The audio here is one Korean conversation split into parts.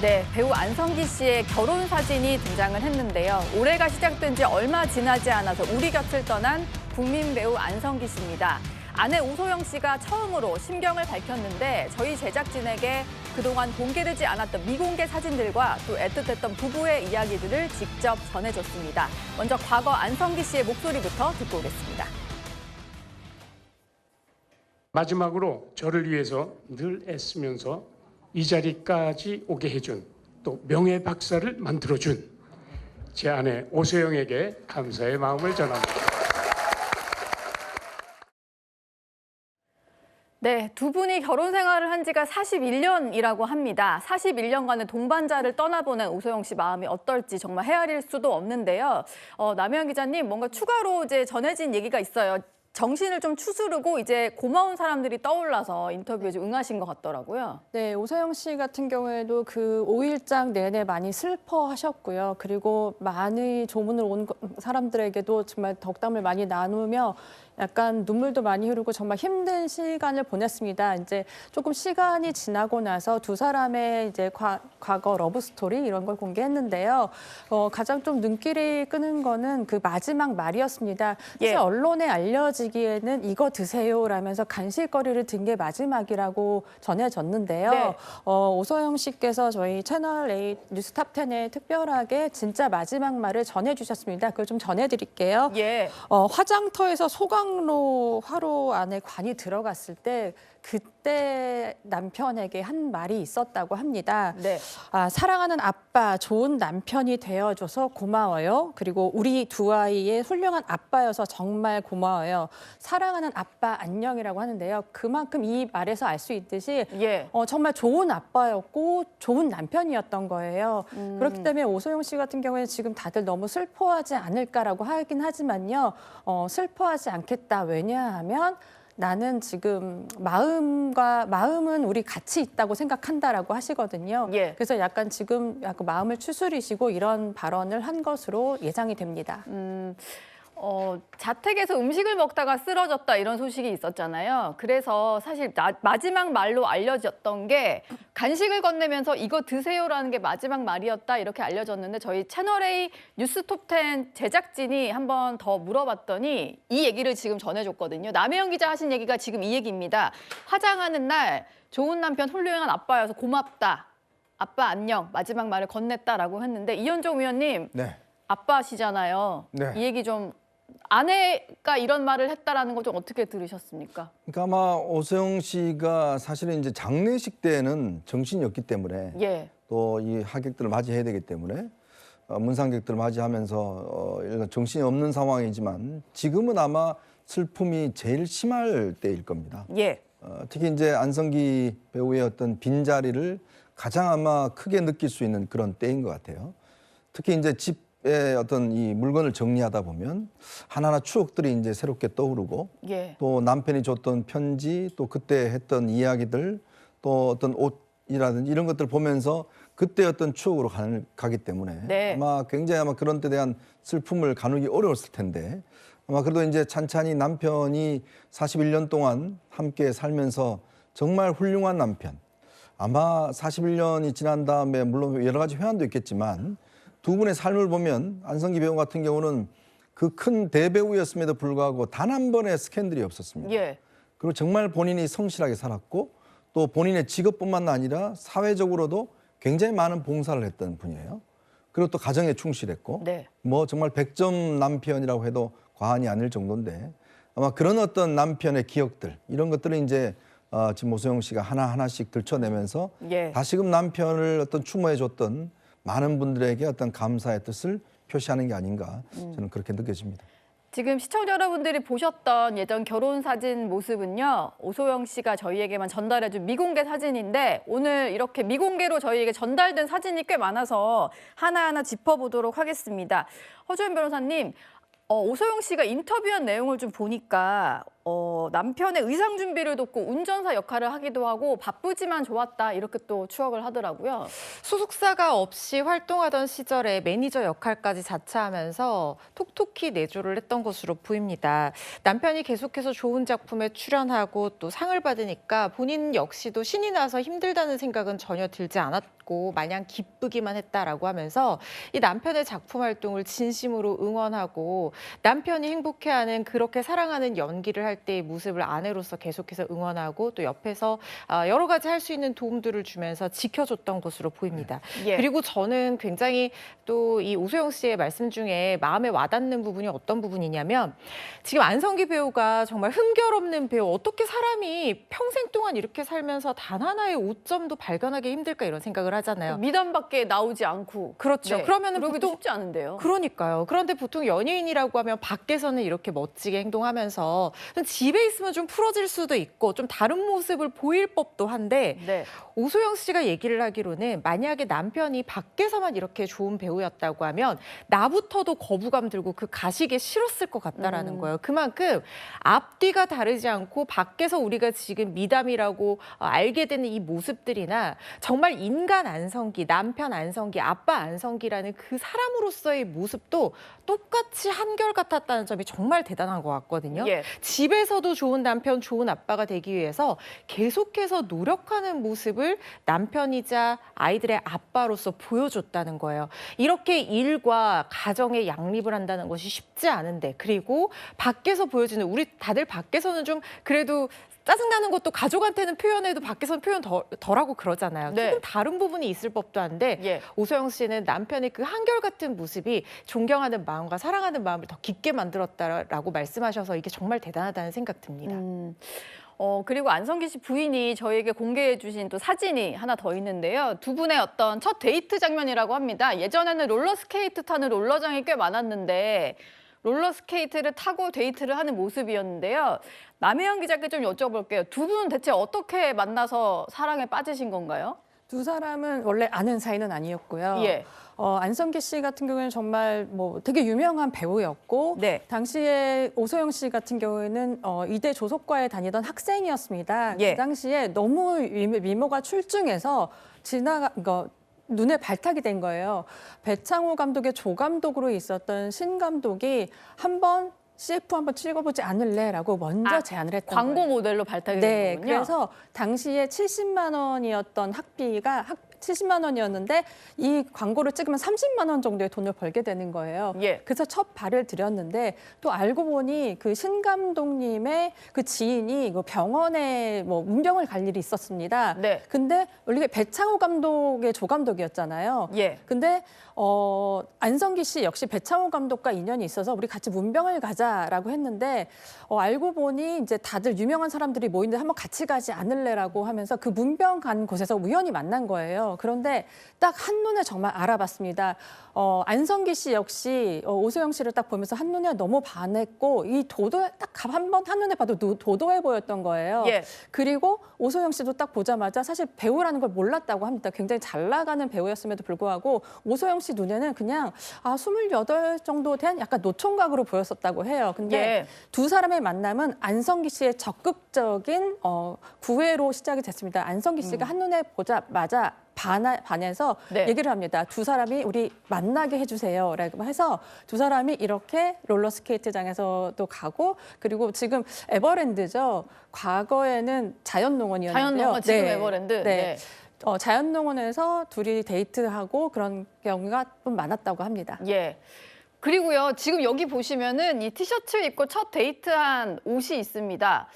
네, 배우 안성기 씨의 결혼 사진이 등장을 했는데요. 올해가 시작된 지 얼마 지나지 않아서 우리 곁을 떠난 국민 배우 안성기 씨입니다. 아내 오소영 씨가 처음으로 심경을 밝혔는데 저희 제작진에게 그동안 공개되지 않았던 미공개 사진들과 또 애틋했던 부부의 이야기들을 직접 전해줬습니다. 먼저 과거 안성기 씨의 목소리부터 듣고 오겠습니다. 마지막으로 저를 위해서 늘 애쓰면서 이 자리까지 오게 해준 또 명예 박사를 만들어준 제 아내 오소영에게 감사의 마음을 전합니다. 네, 두 분이 결혼 생활을 한 지가 41년이라고 합니다. 41년간의 동반자를 떠나보낸 오소영 씨 마음이 어떨지 정말 헤아릴 수도 없는데요. 남혜연 기자님, 뭔가 추가로 이제 전해진 얘기가 있어요. 정신을 좀 추스르고 이제 고마운 사람들이 떠올라서 인터뷰에 좀 응하신 것 같더라고요. 네, 오소영 씨 같은 경우에도 그 5일장 내내 많이 슬퍼하셨고요. 그리고 많이 조문을 온 사람들에게도 정말 덕담을 많이 나누며 약간 눈물도 많이 흐르고 정말 힘든 시간을 보냈습니다. 이제 조금 시간이 지나고 나서 두 사람의 이제 과거 러브 스토리 이런 걸 공개했는데요. 가장 좀 눈길이 끄는 거는 그 마지막 말이었습니다. 사실 언론에 알려지기에는 이거 드세요라면서 간식거리를 든 게 마지막이라고 전해졌는데요. 네. 오소영 씨께서 저희 채널 A 뉴스탑10에 특별하게 진짜 마지막 말을 전해주셨습니다. 그걸 좀 전해드릴게요. 예. 화장터에서 소강로 화로 안에 관이 들어갔을 때 그때 남편에게 한 말이 있었다고 합니다. 네. 사랑하는 아빠, 좋은 남편이 되어줘서 고마워요. 그리고 우리 두 아이의 훌륭한 아빠여서 정말 고마워요. 사랑하는 아빠 안녕이라고 하는데요. 그만큼 이 말에서 알 수 있듯이 정말 좋은 아빠였고 좋은 남편이었던 거예요. 그렇기 때문에 오소영 씨 같은 경우에는 지금 다들 너무 슬퍼하지 않을까라고 하긴 하지만요. 슬퍼하지 않겠다. 왜냐하면 나는 지금 마음은 우리 같이 있다고 생각한다라고 하시거든요. 그래서 약간 지금 약간 마음을 추스리시고 이런 발언을 한 것으로 예상이 됩니다. 자택에서 음식을 먹다가 쓰러졌다 이런 소식이 있었잖아요. 그래서 사실 마지막 말로 알려졌던 게 간식을 건네면서 이거 드세요라는 게 마지막 말이었다 이렇게 알려졌는데 저희 채널A 뉴스톱10 제작진이 한 번 더 물어봤더니 이 얘기를 지금 전해줬거든요. 남혜연 기자 하신 얘기가 지금 이 얘기입니다. 화장하는 날 좋은 남편 훌륭한 아빠여서 고맙다. 아빠 안녕. 마지막 말을 건넸다라고 했는데 이현정 위원님. 네. 아빠시잖아요. 네. 이 얘기 좀 아내가 이런 말을 했다라는 거 좀 어떻게 들으셨습니까? 그러니까 아마 오소영 씨가 사실은 이제 장례식 때는 정신이 없기 때문에 또 이 하객들을 맞이해야 되기 때문에 문상객들을 맞이하면서 정신이 없는 상황이지만 지금은 아마 슬픔이 제일 심할 때일 겁니다. 특히 이제 안성기 배우의 어떤 빈자리를 가장 아마 크게 느낄 수 있는 그런 때인 것 같아요. 특히 이제 집에 어떤 이 물건을 정리하다 보면 하나하나 추억들이 이제 새롭게 떠오르고 또 남편이 줬던 편지 또 그때 했던 이야기들 또 어떤 옷이라든지 이런 것들 보면서 그때 어떤 추억으로 가기 때문에 아마 굉장히 그런 데 대한 슬픔을 가누기 어려웠을 텐데 아마 그래도 이제 찬찬히 남편이 41년 동안 함께 살면서 정말 훌륭한 남편 아마 41년이 지난 다음에 물론 여러 가지 회한도 있겠지만 두 분의 삶을 보면 안성기 배우 같은 경우는 그 큰 대배우였음에도 불구하고 단 한 번의 스캔들이 없었습니다. 그리고 정말 본인이 성실하게 살았고 또 본인의 직업뿐만 아니라 사회적으로도 굉장히 많은 봉사를 했던 분이에요. 그리고 또 가정에 충실했고 뭐 정말 100점 남편이라고 해도 과언이 아닐 정도인데 아마 그런 어떤 남편의 기억들 이런 것들을 이제 지금 오소영 씨가 하나하나씩 들춰내면서 다시금 남편을 어떤 추모해줬던 많은 분들에게 어떤 감사의 뜻을 표시하는 게 아닌가 저는 그렇게 느껴집니다. 지금 시청자 여러분들이 보셨던 예전 결혼 사진 모습은요. 오소영 씨가 저희에게만 전달해준 미공개 사진인데 오늘 이렇게 미공개로 저희에게 전달된 사진이 꽤 많아서 하나하나 짚어보도록 하겠습니다. 허주연 변호사님, 오소영 씨가 인터뷰한 내용을 좀 보니까 남편의 의상 준비를 돕고 운전사 역할을 하기도 하고 바쁘지만 좋았다 이렇게 또 추억을 하더라고요. 소속사가 없이 활동하던 시절에 매니저 역할까지 자처하면서 톡톡히 내조를 했던 것으로 보입니다. 남편이 계속해서 좋은 작품에 출연하고 또 상을 받으니까 본인 역시도 신이 나서 힘들다는 생각은 전혀 들지 않았고 마냥 기쁘기만 했다라고 하면서 이 남편의 작품 활동을 진심으로 응원하고 남편이 행복해하는 그렇게 사랑하는 연기를 할 때의 모습을 아내로서 계속해서 응원하고 또 옆에서 여러 가지 할 수 있는 도움들을 주면서 지켜줬던 것으로 보입니다. 예. 그리고 저는 굉장히 또 이 오소영 씨의 말씀 중에 마음에 와닿는 부분이 어떤 부분이냐면 지금 안성기 배우가 정말 흠결 없는 배우, 어떻게 사람이 평생 동안 이렇게 살면서 단 하나의 오점도 발견하기 힘들까 이런 생각을 하잖아요. 미담밖에 나오지 않고. 그렇죠. 네. 그러면은 그러기도 보통 쉽지 않은데요. 그러니까요. 그런데 보통 연예인이라고 하면 밖에서는 이렇게 멋지게 행동하면서 집에 있으면 좀 풀어질 수도 있고 좀 다른 모습을 보일 법도 한데 네. 오소영 씨가 얘기를 하기로는 만약에 남편이 밖에서만 이렇게 좋은 배우였다고 하면 나부터도 거부감 들고 그 가시기 싫었을 것 같다라는 거예요. 그만큼 앞뒤가 다르지 않고 밖에서 우리가 지금 미담이라고 알게 되는 이 모습들이나 정말 인간 안성기, 남편 안성기, 아빠 안성기라는 그 사람으로서의 모습도 똑같이 한결같았다는 점이 정말 대단한 것 같거든요. 예. 집에서도 좋은 남편, 좋은 아빠가 되기 위해서 계속해서 노력하는 모습을 남편이자 아이들의 아빠로서 보여줬다는 거예요. 이렇게 일과 가정에 양립을 한다는 것이 쉽지 않은데 그리고 밖에서 보여주는 우리 다들 밖에서는 좀 그래도 짜증나는 것도 가족한테는 표현해도 밖에서는 표현 덜하고 그러잖아요. 네. 조금 다른 부분이 있을 법도 한데 예. 오소영 씨는 남편의 그 한결같은 모습이 존경하는 마음과 사랑하는 마음을 더 깊게 만들었다라고 말씀하셔서 이게 정말 대단하다는 생각 듭니다. 그리고 안성기 씨 부인이 저희에게 공개해 주신 또 사진이 하나 더 있는데요. 두 분의 어떤 첫 데이트 장면이라고 합니다. 예전에는 롤러스케이트 타는 롤러장이 꽤 많았는데 롤러스케이트를 타고 데이트를 하는 모습이었는데요. 남혜영 기자께 좀 여쭤볼게요. 두 분은 대체 어떻게 만나서 사랑에 빠지신 건가요? 두 사람은 원래 아는 사이는 아니었고요. 예. 안성기 씨 같은 경우에는 정말 뭐 되게 유명한 배우였고 네. 당시에 오소영 씨 같은 경우에는 이대 조속과에 다니던 학생이었습니다. 예. 그 당시에 너무 미모가 출중해서 눈에 발탁이 된 거예요. 배창호 감독의 조감독으로 있었던 신 감독이 한번 CF 한번 찍어보지 않을래라고 먼저 제안을 했던 광고 거예요. 모델로 발탁이 네, 된 거군요. 그래서 당시에 70만 원이었던 학비가 70만 원이었는데 이 광고를 찍으면 30만 원 정도의 돈을 벌게 되는 거예요. 예. 그래서 첫 발을 들였는데 또 알고 보니 그 신 감독님의 그 지인이 그 병원에 뭐 문병을 갈 일이 있었습니다. 네. 근데 원래 배창호 감독의 조감독이었잖아요. 예. 근데 안성기 씨 역시 배창호 감독과 인연이 있어서 우리 같이 문병을 가자라고 했는데 알고 보니 이제 다들 유명한 사람들이 모이는데 한번 같이 가지 않을래라고 하면서 그 문병 간 곳에서 우연히 만난 거예요. 그런데 딱 한눈에 정말 알아봤습니다. 안성기 씨 역시 오소영 씨를 딱 보면서 한눈에 너무 반했고 이 딱 한번 한눈에 봐도 도도해 보였던 거예요. 예. 그리고 오소영 씨도 딱 보자마자 사실 배우라는 걸 몰랐다고 합니다. 굉장히 잘 나가는 배우였음에도 불구하고 오소영 씨 눈에는 그냥 28 정도 된 약간 노총각으로 보였었다고 해요. 근데 예. 두 사람의 만남은 안성기 씨의 적극적인 구애로 시작이 됐습니다. 안성기 씨가 한눈에 보자마자 반해서 네. 얘기를 합니다. 두 사람이 우리 만나게 해주세요. 라고 해서 두 사람이 이렇게 롤러스케이트장에서도 가고 그리고 지금 에버랜드죠. 과거에는 자연농원이었는데요. 자연농원, 지금 에버랜드. 네. 자연농원에서 둘이 데이트하고 그런 경우가 좀 많았다고 합니다. 예. 그리고요, 지금 여기 보시면은 이 티셔츠 입고 첫 데이트한 옷이 있습니다.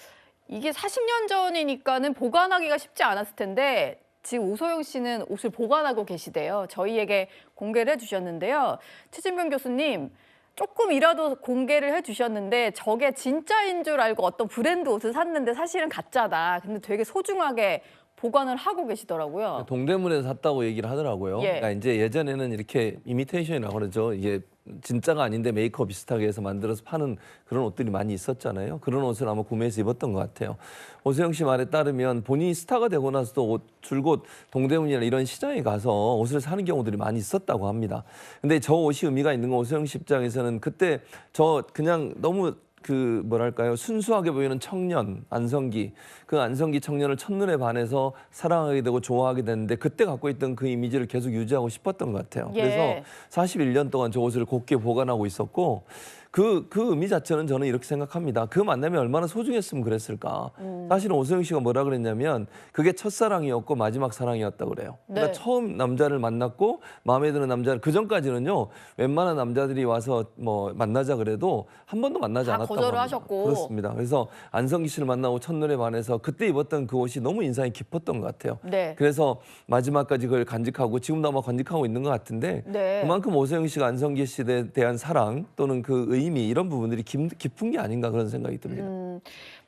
이게 40년 전이니까는 보관하기가 쉽지 않았을 텐데 지금 오소영 씨는 옷을 보관하고 계시대요. 저희에게 공개를 해주셨는데요. 최진병 교수님, 조금이라도 공개를 해주셨는데 저게 진짜인 줄 알고 어떤 브랜드 옷을 샀는데 사실은 가짜다. 근데 되게 소중하게 보관을 하고 계시더라고요. 동대문에서 샀다고 얘기를 하더라고요. 예. 그러니까 이제 예전에는 이렇게 이미테이션이라고 그러죠. 이게 진짜가 아닌데 메이크업 비슷하게 해서 만들어서 파는 그런 옷들이 많이 있었잖아요. 그런 옷을 아마 구매해서 입었던 것 같아요. 오소영 씨 말에 따르면 본인이 스타가 되고 나서도 줄곧 동대문이나 이런 시장에 가서 옷을 사는 경우들이 많이 있었다고 합니다. 근데 저 옷이 의미가 있는 건 오소영 씨 입장에서는 그때 저 그냥 너무 그 뭐랄까요 순수하게 보이는 청년 안성기 그 안성기 청년을 첫눈에 반해서 사랑하게 되고 좋아하게 됐는데 그때 갖고 있던 그 이미지를 계속 유지하고 싶었던 것 같아요. 예. 그래서 41년 동안 저 옷을 곱게 보관하고 있었고 그 의미 자체는 저는 이렇게 생각합니다. 그 만남이 얼마나 소중했으면 그랬을까. 사실은 오소영 씨가 뭐라 그랬냐면 그게 첫사랑이었고 마지막 사랑이었다고 그래요. 그러니까 네. 처음 남자를 만났고 마음에 드는 남자를 그 전까지는요. 웬만한 남자들이 와서 뭐 만나자 그래도 한 번도 만나지 다 않았다고 거절을 합니다. 하셨고. 그렇습니다. 그래서 안성기 씨를 만나고 첫눈에 반해서 그때 입었던 그 옷이 너무 인상이 깊었던 것 같아요. 네. 그래서 마지막까지 그걸 간직하고 지금도 아마 간직하고 있는 것 같은데 네. 그만큼 오소영 씨가 안성기 씨에 대한 사랑 또는 그 의미 이런 부분들이 깊은 게 아닌가 그런 생각이 듭니다.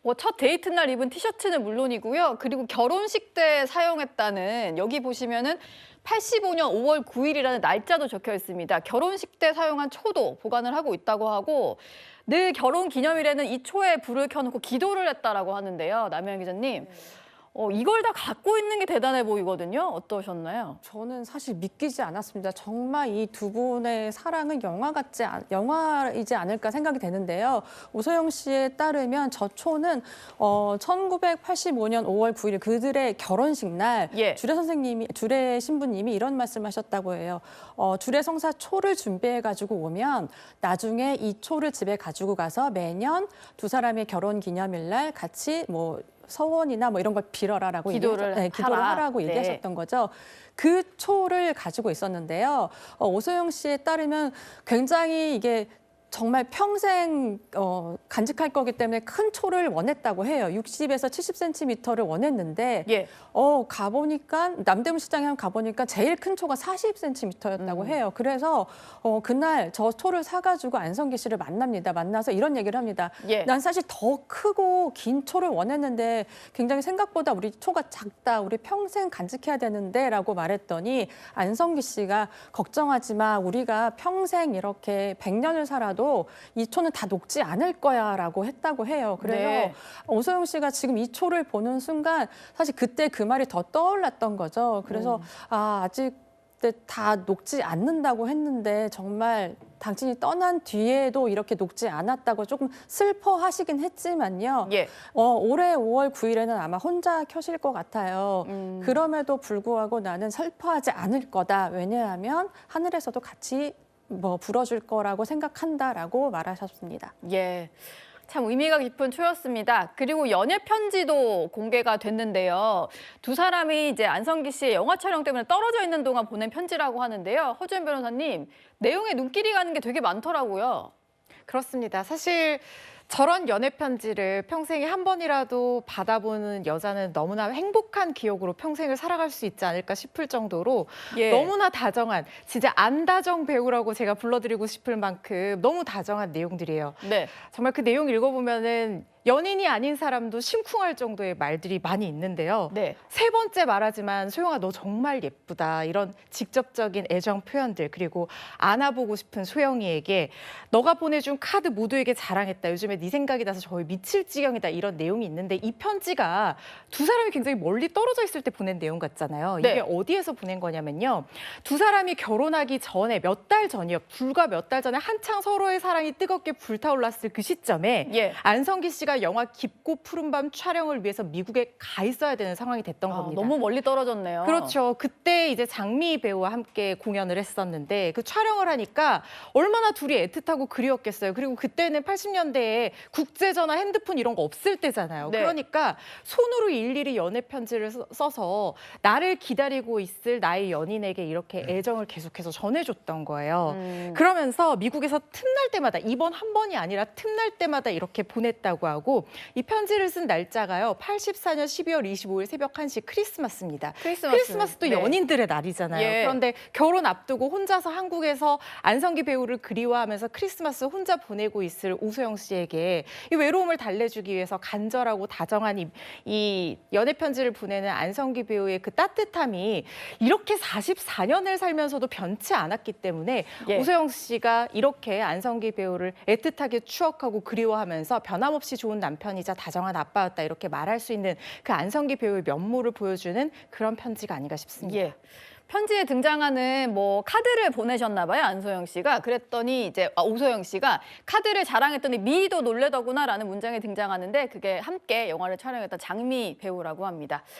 뭐 첫 데이트 날 입은 티셔츠는 물론이고요. 그리고 결혼식 때 사용했다는 여기 보시면은 85년 5월 9일이라는 날짜도 적혀 있습니다. 결혼식 때 사용한 초도 보관을 하고 있다고 하고 늘 결혼 기념일에는 이 초에 불을 켜놓고 기도를 했다라고 하는데요. 남혜영 기자님. 이걸 다 갖고 있는 게 대단해 보이거든요. 어떠셨나요? 저는 사실 믿기지 않았습니다. 정말 이 두 분의 사랑은 영화이지 않을까 생각이 되는데요. 오소영 씨에 따르면 저 초는 1985년 5월 9일 그들의 결혼식 날 예. 주례 신부님이 이런 말씀하셨다고 해요. 주례 성사 초를 준비해가지고 오면 나중에 이 초를 집에 가지고 가서 매년 두 사람의 결혼 기념일날 같이 뭐 서원이나 뭐 이런 걸 빌어라라고 기도를 기도를 하라. 하라고 네. 얘기하셨던 거죠. 그 초를 가지고 있었는데요. 오소영 씨에 따르면 굉장히 이게 정말 평생 간직할 거기 때문에 큰 초를 원했다고 해요. 60에서 70cm를 원했는데 예. 가보니까 남대문 시장에 가보니까 제일 큰 초가 40cm였다고 해요. 그래서 그날 저 초를 사가지고 안성기 씨를 만납니다. 만나서 이런 얘기를 합니다. 예. 난 사실 더 크고 긴 초를 원했는데 굉장히 생각보다 우리 초가 작다. 우리 평생 간직해야 되는데 라고 말했더니 안성기 씨가 걱정하지 마. 우리가 평생 이렇게 100년을 살아도 이 초는 다 녹지 않을 거야라고 했다고 해요. 그래서 네. 오소영 씨가 지금 이 초를 보는 순간 사실 그때 그 말이 더 떠올랐던 거죠. 그래서 아직 다 녹지 않는다고 했는데 정말 당신이 떠난 뒤에도 이렇게 녹지 않았다고 조금 슬퍼하시긴 했지만요. 예. 올해 5월 9일에는 아마 혼자 켜실 것 같아요. 그럼에도 불구하고 나는 슬퍼하지 않을 거다. 왜냐하면 하늘에서도 같이 불어줄 거라고 생각한다라고 말하셨습니다. 예. 참 의미가 깊은 초였습니다. 그리고 연애 편지도 공개가 됐는데요. 두 사람이 이제 안성기 씨의 영화 촬영 때문에 떨어져 있는 동안 보낸 편지라고 하는데요. 허주연 변호사님, 내용에 눈길이 가는 게 되게 많더라고요. 그렇습니다. 사실 저런 연애 편지를 평생에 한 번이라도 받아보는 여자는 너무나 행복한 기억으로 평생을 살아갈 수 있지 않을까 싶을 정도로 예. 너무나 다정한, 진짜 안다정 배우라고 제가 불러드리고 싶을 만큼 너무 다정한 내용들이에요. 네. 정말 그 내용 읽어보면은 연인이 아닌 사람도 심쿵할 정도의 말들이 많이 있는데요. 네. 세 번째 말하지만 소영아 너 정말 예쁘다 이런 직접적인 애정 표현들, 그리고 안아보고 싶은 소영이에게 너가 보내준 카드 모두에게 자랑했다. 요즘에 네 생각이 나서 거의 미칠 지경이다. 이런 내용이 있는데 이 편지가 두 사람이 굉장히 멀리 떨어져 있을 때 보낸 내용 같잖아요. 네. 이게 어디에서 보낸 거냐면요. 두 사람이 결혼하기 전에 몇 달 전이요. 불과 몇 달 전에 한창 서로의 사랑이 뜨겁게 불타올랐을 그 시점에 예. 안성기 씨가 영화 깊고 푸른 밤 촬영을 위해서 미국에 가 있어야 되는 상황이 됐던 겁니다. 너무 멀리 떨어졌네요. 그렇죠. 그때 이제 장미 배우와 함께 공연을 했었는데 그 촬영을 하니까 얼마나 둘이 애틋하고 그리웠겠어요. 그리고 그때는 80년대에 국제전화, 핸드폰 이런 거 없을 때잖아요. 네. 그러니까 손으로 일일이 연애 편지를 써서 나를 기다리고 있을 나의 연인에게 이렇게 애정을 계속해서 전해줬던 거예요. 그러면서 미국에서 틈날 때마다, 이번 한 번이 아니라 틈날 때마다 이렇게 보냈다고 하고, 이 편지를 쓴 날짜가요. 84년 12월 25일 새벽 1시 크리스마스입니다. 크리스마스도 네. 연인들의 날이잖아요. 예. 그런데 결혼 앞두고 혼자서 한국에서 안성기 배우를 그리워하면서 크리스마스 혼자 보내고 있을 오소영 씨에게 이 외로움을 달래주기 위해서 간절하고 다정한 이 연애 편지를 보내는 안성기 배우의 그 따뜻함이 이렇게 44년을 살면서도 변치 않았기 때문에 예. 오소영 씨가 이렇게 안성기 배우를 애틋하게 추억하고 그리워하면서 변함없이 좋은 남편이자 다정한 아빠였다 이렇게 말할 수 있는 그 안성기 배우의 면모를 보여주는 그런 편지가 아닌가 싶습니다. 예. 편지에 등장하는 뭐 카드를 보내셨나 봐요, 안소영 씨가. 그랬더니 이제 오소영 씨가 카드를 자랑했더니 미희도 놀래더구나라는 문장이 등장하는데 그게 함께 영화를 촬영했던 장미 배우라고 합니다.